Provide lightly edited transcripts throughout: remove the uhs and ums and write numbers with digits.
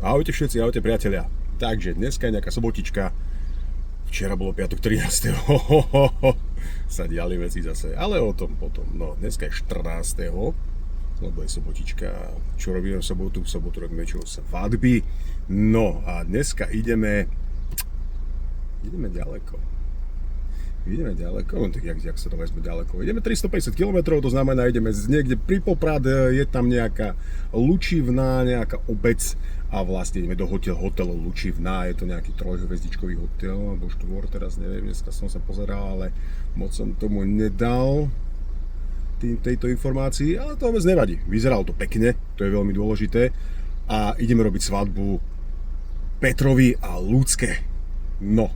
Ahojte všetci, ahojte priatelia. Takže dneska je nejaká sobotička. Včera bolo piatok 13. Sa diali veci zase, ale o tom potom. No, dneska je 14. Lebo je sobotička. Čo robíme v sobotu? V sobotu robíme čo? Svadby. No a dneska ideme ďaleko. Ideme ďaleko, no tak jak sa to vezme ďaleko. Ideme 350 km, to znamená, ideme niekde pri Poprad, je tam nejaká Lučivná, nejaká obec a vlastne ideme do hotelu Lučivná, je to nejaký trojhviezdičkový hotel, alebo štvor, teraz neviem, dneska som sa pozeral, ale moc som tomu nedal tejto informácii, ale to vôbec nevadí. Vyzeralo to pekne, to je veľmi dôležité a ideme robiť svadbu Petrovi a Ľudské. No.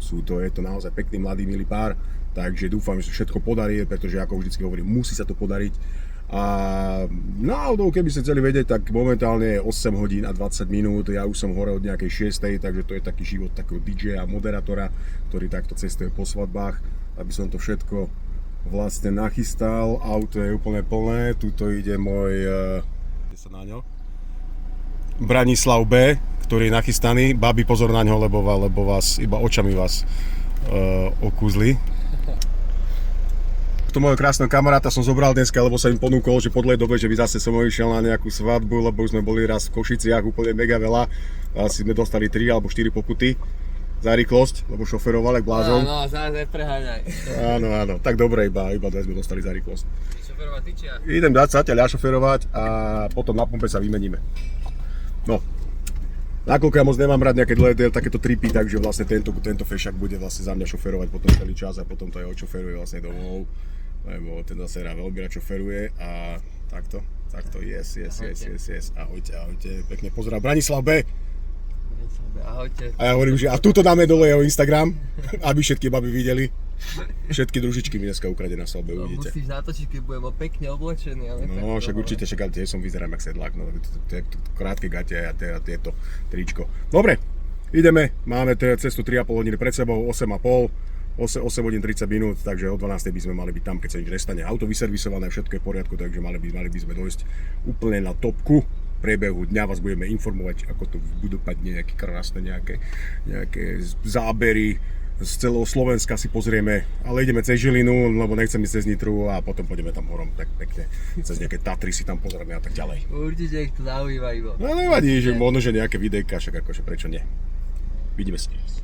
Je to naozaj pekný, mladý, milý pár, takže dúfam, že sa všetko podarí, pretože ako vždycky hovorím, musí sa to podariť. A náhodou, keby ste chceli vedieť, tak momentálne je 8 hodín a 20 minút, ja už som hore od nejakej 6, takže to je taký život takého DJ a moderátora, ktorý takto cestuje po svadbách, aby som to všetko vlastne nachystal. Auto je úplne plné, tuto ide môj Branislav B, ktorý je nachystaný. Babi, pozor na ňo, lebo vás, iba očami vás okúzli. To môjho krásneho kamaráta som zobral dneska, lebo sa im ponúkol, že po dlhej dobe, že by zase som išiel na nejakú svadbu, lebo už sme boli raz v Košiciach, úplne mega veľa. Asi sme dostali 3 alebo 4 pokuty za rýchlosť, lebo šoferoval jak blázon. Áno, zase preháňaj. Áno, tak dobre, iba 2 sme dostali za rýchlosť. Šoferovať ty či ja? Idem dať sa ja šoferovať a potom na pumpe sa vymeníme. No. Nakoľko ja moc nemám rád nejaké dlhé takéto tripy, takže vlastne tento fešak bude vlastne za mňa šoferovať potom celý čas a potom to aj odšoferuje vlastne domov, lebo ten zase veľmi rád šoferuje a takto, yes. Ahojte, pekne pozdrav, Branislav B. Ahojte. A ja hovorím, že a tuto dáme dole jeho Instagram, aby všetky baby videli. Všetky družičky mi dneska ukrade na svadbe, uvidíte. Musíš natočiť, keď budem pekne oblečený, ale no, však určite, ale tiež som vyzerám jak sedlák, no, to je krátke gate a tieto tričko. Dobre, ideme, máme cestu 3,5 hodiny pred sebou, 8 hodín 30 minút, takže o 12 by sme mali byť tam, keď sa nič nestane. Auto vyservisované, všetko je v poriadku, takže mali by sme dojsť úplne na topku. V priebehu dňa vás budeme informovať, ako to budú padne nejaké krásne, nejaké zábery. Z celého Slovenska si pozrieme, ale ideme cez Žilinu, lebo nechcem ísť cez Nitru a potom pôjdeme tam horom tak pekne, cez nejaké Tatry si tam pozrieme a tak ďalej. Určite ich to zaujíma iba. No nevadí, že možno, že nejaké videjka, však akože prečo nie. Vidíme si.